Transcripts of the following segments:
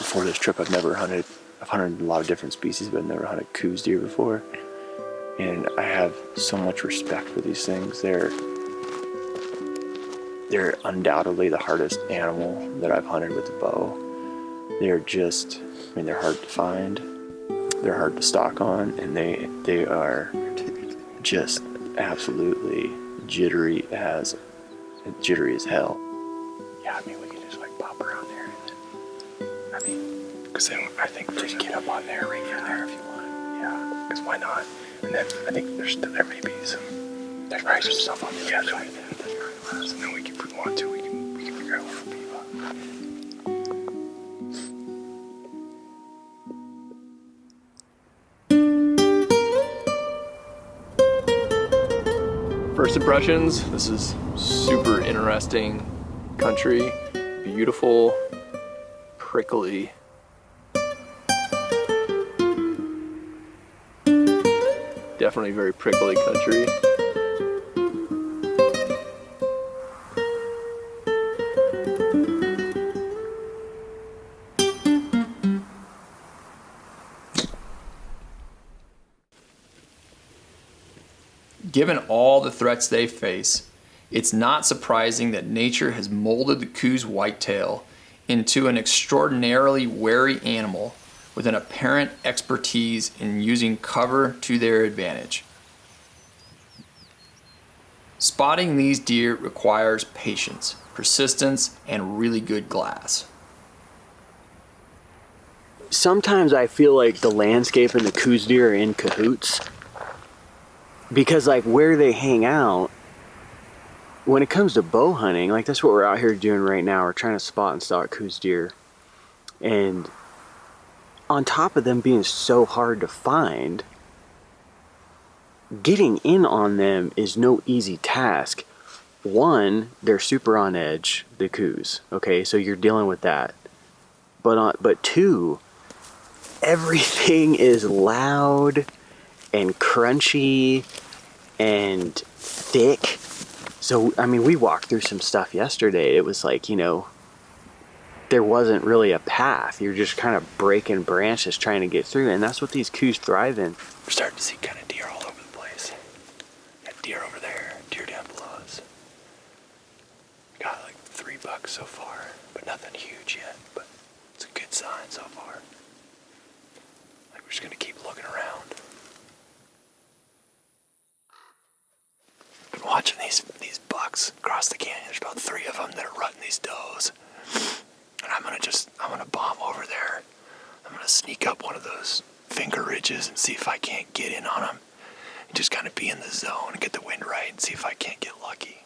before this trip, I've hunted a lot of different species, but I've never hunted Coues deer before. And I have so much respect for these things. They're undoubtedly the hardest animal that I've hunted with a bow. They're just, I mean, they're hard to find. They're hard to stalk on, and they are just absolutely jittery as hell. Yeah, I mean, we can just like pop around there, and then, I mean, because then I think just get up on there, right from there if you want. Yeah, because why not? And then I think there may be there's probably some stuff on the other side. And then if we want to, we can figure out where we'll be. First impressions, this is super interesting country, beautiful, prickly. Definitely very prickly country. Given all the threats they face, it's not surprising that nature has molded the Coues whitetail into an extraordinarily wary animal with an apparent expertise in using cover to their advantage. Spotting these deer requires patience, persistence, and really good glass. Sometimes I feel like the landscape and the Coues deer are in cahoots. Because like where they hang out, when it comes to bow hunting, like that's what we're out here doing right now. We're trying to spot and stalk Coues deer. And on top of them being so hard to find, getting in on them is no easy task. One, they're super on edge, the Coues. Okay, so you're dealing with that. But two, everything is loud and crunchy and thick. So, I mean, we walked through some stuff yesterday. It was like, you know, there wasn't really a path. You're just kind of breaking branches trying to get through. And that's what these Coues thrive in. We're starting to see kind of deer all over the place. Got deer over there, deer down below us. Got like 3 bucks so far, but nothing huge yet. But it's a good sign so far. Like we're just gonna keep looking around. Been watching these bucks across the canyon. There's about 3 of them that are rutting these does. And I'm gonna bomb over there. I'm gonna sneak up one of those finger ridges and see if I can't get in on them. And just kind of be in the zone and get the wind right and see if I can't get lucky.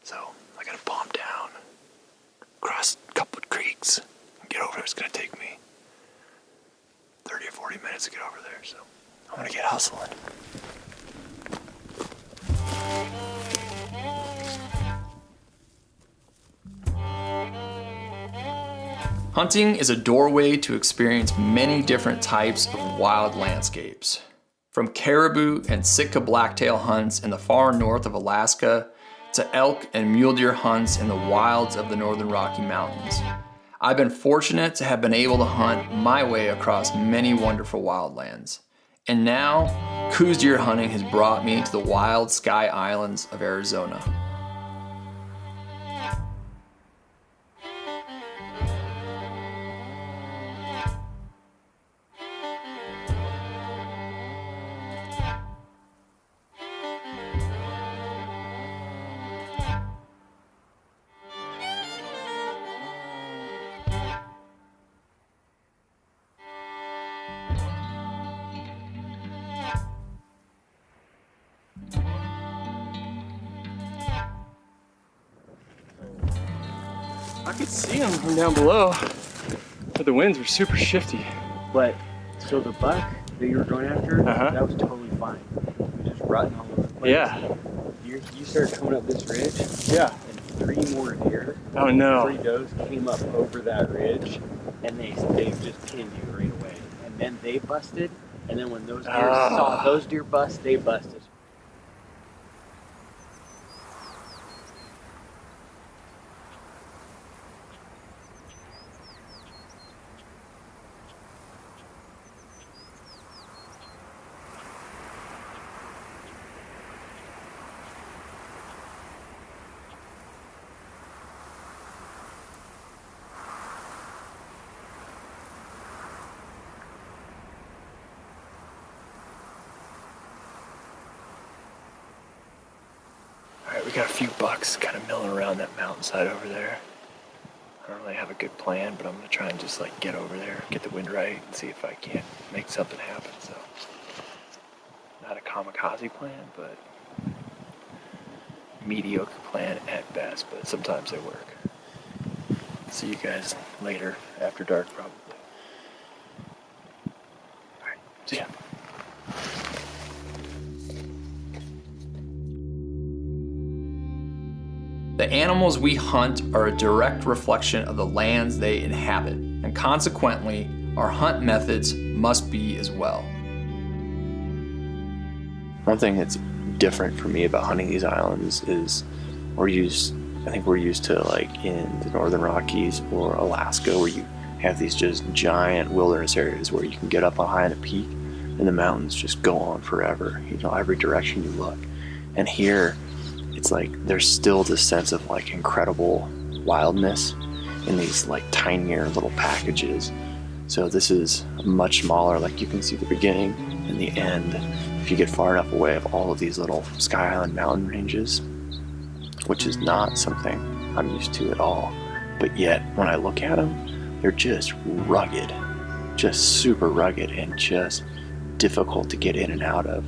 So I gotta bomb down, cross a couple of creeks, and get over there. It's gonna take me 30 or 40 minutes to get over there. So I'm gonna get hustling. Hunting is a doorway to experience many different types of wild landscapes. From caribou and Sitka blacktail hunts in the far north of Alaska to elk and mule deer hunts in the wilds of the northern Rocky Mountains. I've been fortunate to have been able to hunt my way across many wonderful wildlands. And now, Coues deer hunting has brought me to the wild Sky Islands of Arizona. I could see them from down below, but the winds were super shifty. But, so the buck that you were going after, that was totally fine. It was just rutting all over the place. Yeah. You started coming up this ridge. Yeah. And 3 more deer. Oh no. 3 does came up over that ridge, and they just pinned you right away. And then they busted, and then when those deer saw those deer bust, they busted. We got a few bucks kind of milling around that mountainside over there. I don't really have a good plan, but I'm gonna try and just like get over there, get the wind right, and see if I can't make something happen. So, not a kamikaze plan, but mediocre plan at best, but sometimes they work. See you guys later, after dark probably. Alright, see ya. The animals we hunt are a direct reflection of the lands they inhabit, and consequently, our hunt methods must be as well. One thing that's different for me about hunting these islands is I think we're used to like in the Northern Rockies or Alaska where you have these just giant wilderness areas where you can get up on high on a peak and the mountains just go on forever, you know, every direction you look. And here, it's like there's still this sense of like incredible wildness in these like tinier little packages. So this is much smaller, like you can see the beginning and the end if you get far enough away of all of these little Sky Island mountain ranges, which is not something I'm used to at all. But yet when I look at them, they're just rugged, just super rugged and just difficult to get in and out of.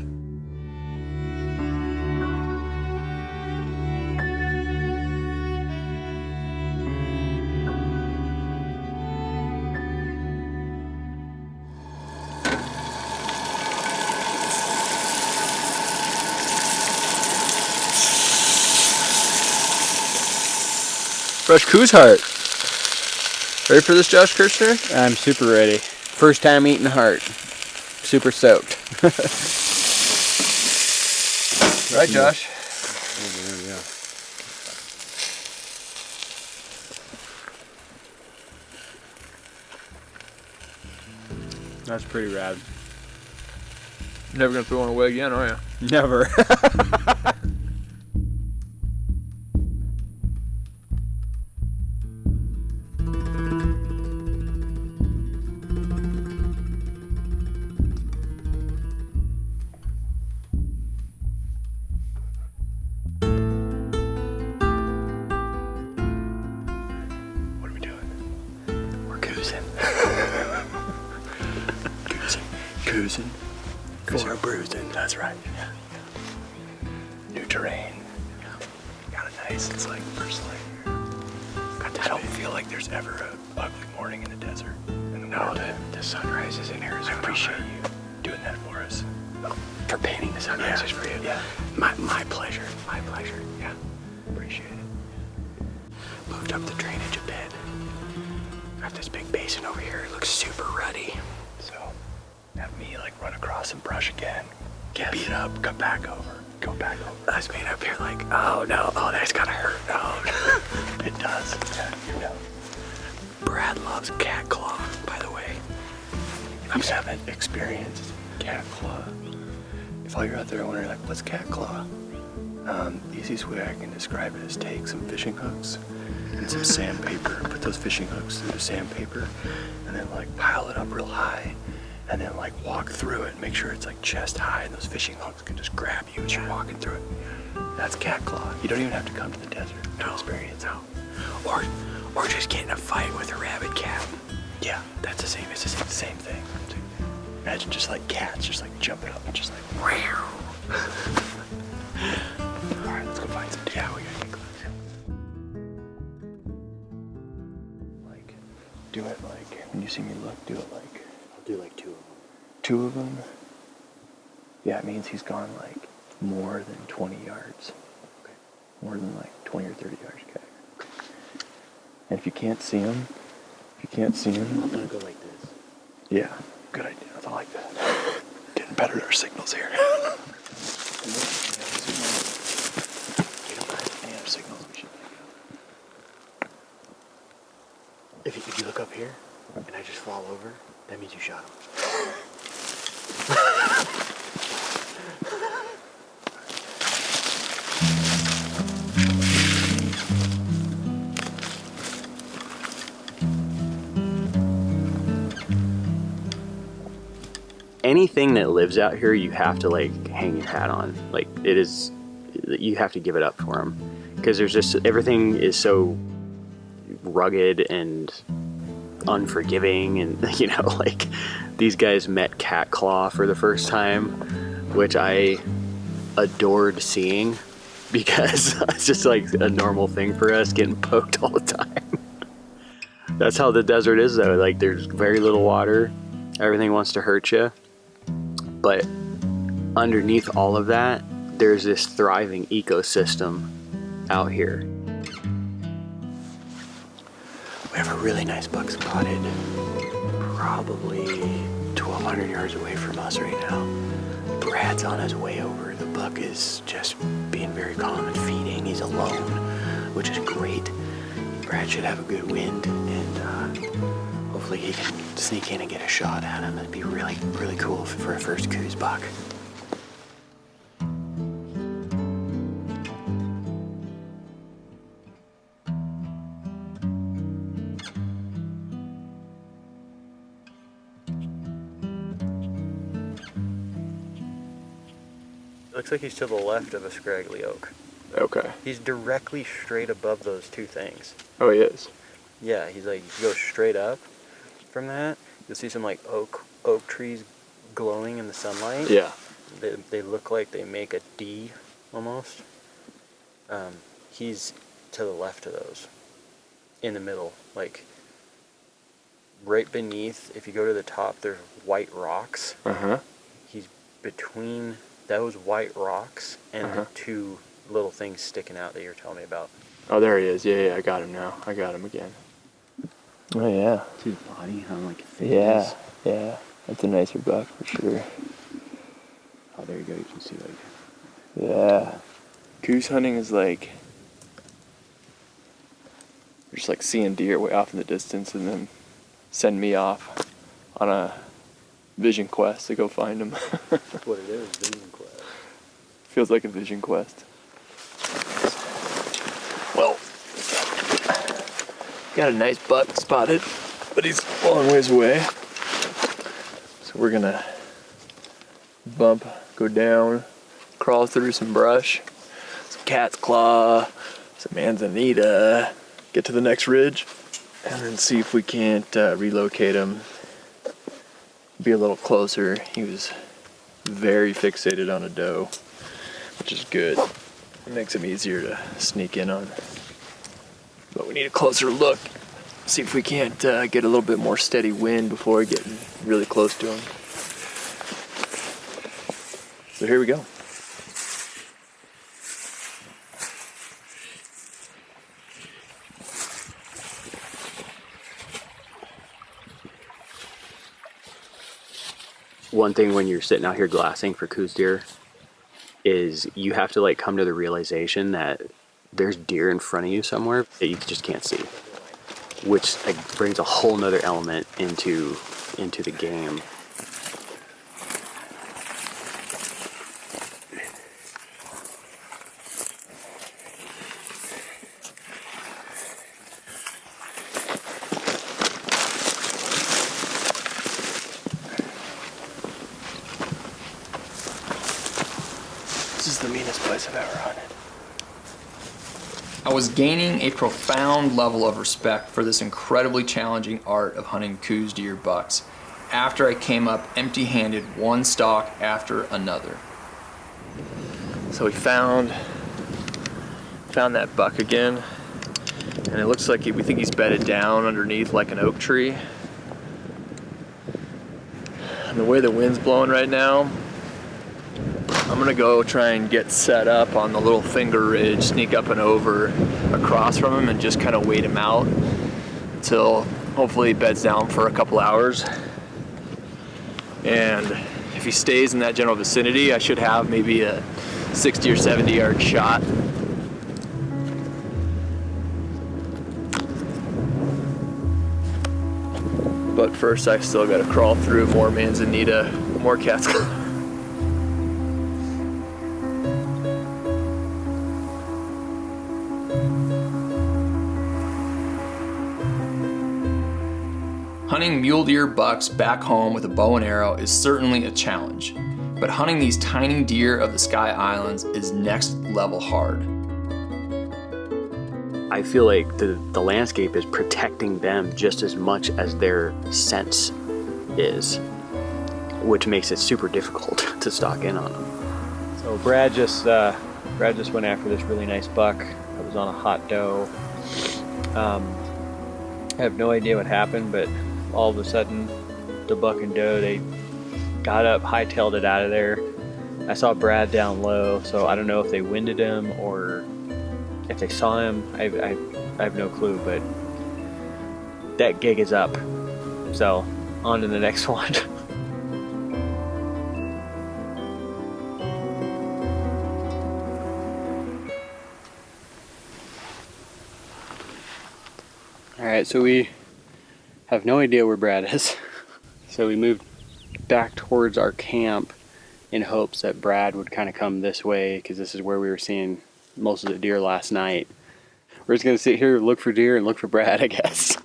Fresh Coues heart. Ready for this, Josh Kirchner? I'm super ready. First time eating heart. Super soaked. Right, Josh? That's pretty rad. Never gonna throw one away again, are you? Never. What are we doing? We're coosing. Coosing. For bruising. That's right. Yeah. New terrain. Kind of nice. It's like personally. I don't feel like there's ever an ugly morning in the desert. No, the sunrise is in Arizona. I appreciate you doing that for us. For painting the sunrises for you. Yeah. My pleasure. My pleasure. Yeah. Appreciate it. Moved up the drainage a bit. Got this big basin over here. It looks super ruddy. So have me like run across some brush again. Get beat up. Come back over. Go back over. Us being up here like, oh no, oh that's gotta hurt. Oh, it does. Yeah, you know. Brad loves cat claw, by the way. I haven't experienced cat claw. If all you're out there wondering like, what's cat claw? The easiest way I can describe it is take some fishing hooks and some sandpaper, put those fishing hooks through the sandpaper, and then like pile it up real high, and then like walk through it, make sure it's like chest high, and those fishing hooks can just grab you as you're walking through it. That's cat claw. You don't even have to come to the desert to experience it. Or just get in a fight with a rabid cat. Yeah, that's the same. It's the same thing. Imagine just like cats, just like jumping up and just like. Wow. All right, let's go find some. Yeah, we gotta get close. Like, do it like when you see me look. Do it like. I'll do like 2 of them. 2 of them. Yeah, it means he's gone like more than 20 yards. Okay. More than like 20 or 30 yards. Okay. And if you can't see him, I'm gonna go like this. Yeah, good idea. I like that. Getting better at our signals here. Any other signals we should pick up? If you look up here and I just fall over, that means you shot him. Anything that lives out here, you have to like hang your hat on. Like it is you have to give it up for them, because there's just, everything is so rugged and unforgiving, and you know, like these guys met cat claw for the first time, which I adored seeing, because it's just like a normal thing for us, getting poked all the time. That's how the desert is though, like there's very little water, everything wants to hurt you, but underneath all of that there's this thriving ecosystem out here. We have a really nice buck spotted, probably 1,200 yards away from us right now. Brad's on his way over. The buck is just being very calm and feeding. He's alone, which is great. Brad should have a good wind, and hopefully he can sneak in and get a shot at him. It'd be really, really cool for a first Coues buck. Looks like he's to the left of a scraggly oak. Okay. He's directly straight above those two things. Oh, he is? Yeah, he's like, if you go straight up from that, you'll see some like oak trees glowing in the sunlight. Yeah. They look like they make a D almost. He's to the left of those, in the middle, like right beneath. If you go to the top, there's white rocks. He's between those white rocks and the two little things sticking out that you're telling me about. Oh, there he is. Yeah, I got him now. I got him again. Oh, yeah. See his body, how like thick Yeah, yeah. That's a nicer buck for sure. Oh, there you go. You can see like. Yeah. Goose hunting is like, just like seeing deer way off in the distance and then send me off on a vision quest to go find them. That's what it is, vision quest. Feels like a vision quest. Well, got a nice buck spotted, but he's a long ways away. So we're gonna go down, crawl through some brush, some cat's claw, some manzanita, get to the next ridge, and then see if we can't relocate him. Be a little closer. He was very fixated on a doe, which is good. It makes him easier to sneak in on. But we need a closer look. See if we can't get a little bit more steady wind before getting really close to him. So here we go. One thing when you're sitting out here glassing for Coues deer is you have to like come to the realization that there's deer in front of you somewhere that you just can't see, which like brings a whole nother element into the game. This is the meanest place I've ever hunted. I was gaining a profound level of respect for this incredibly challenging art of hunting Coues deer bucks after I came up empty-handed one stalk after another. So we found that buck again, and it looks like we think he's bedded down underneath like an oak tree. And the way the wind's blowing right now, I'm gonna go try and get set up on the little finger ridge, sneak up and over across from him and just kind of wait him out until hopefully he beds down for a couple hours. And if he stays in that general vicinity, I should have maybe a 60 or 70 yard shot. But first I still gotta crawl through more manzanita, more cat's claw. Hunting mule deer bucks back home with a bow and arrow is certainly a challenge. but hunting these tiny deer of the Sky Islands is next level hard. I feel like the landscape is protecting them just as much as their sense is, which makes it super difficult to stalk in on them. So Brad just went after this really nice buck that was on a hot doe. I have no idea what happened, but all of a sudden the buck and doe, they got up, hightailed it out of there. I saw Brad down low, so I don't know if they winded him or if they saw him. I have no clue, but that gig is up. So on to the next one. All right, so we have no idea where Brad is. So we moved back towards our camp in hopes that Brad would kind of come this way, because this is where we were seeing most of the deer last night. We're just gonna sit here, look for deer, and look for Brad, I guess.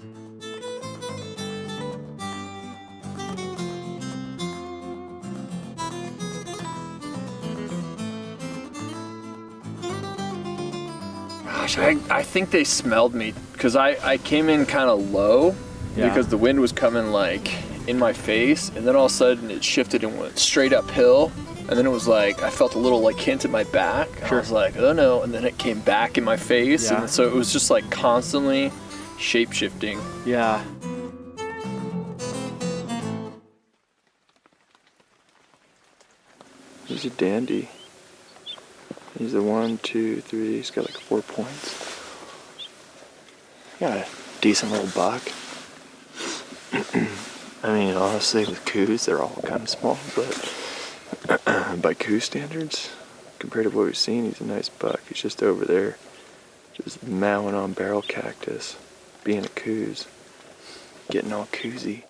Gosh, I think they smelled me because I came in kind of low because the wind was coming like in my face, and then all of a sudden it shifted and went straight uphill, and then it was like I felt a little like hint at my back. I was like, oh no, and then it came back in my face, and so it was just like constantly shape shifting. Yeah. He's a dandy. He's a 1, 2, 3. He's got like 4 points. Got a decent little buck. I mean, honestly, with Coues, they're all kind of small, but by Coues standards, compared to what we've seen, he's a nice buck. He's just over there, just mowing on barrel cactus, being a Coues, getting all Couesy.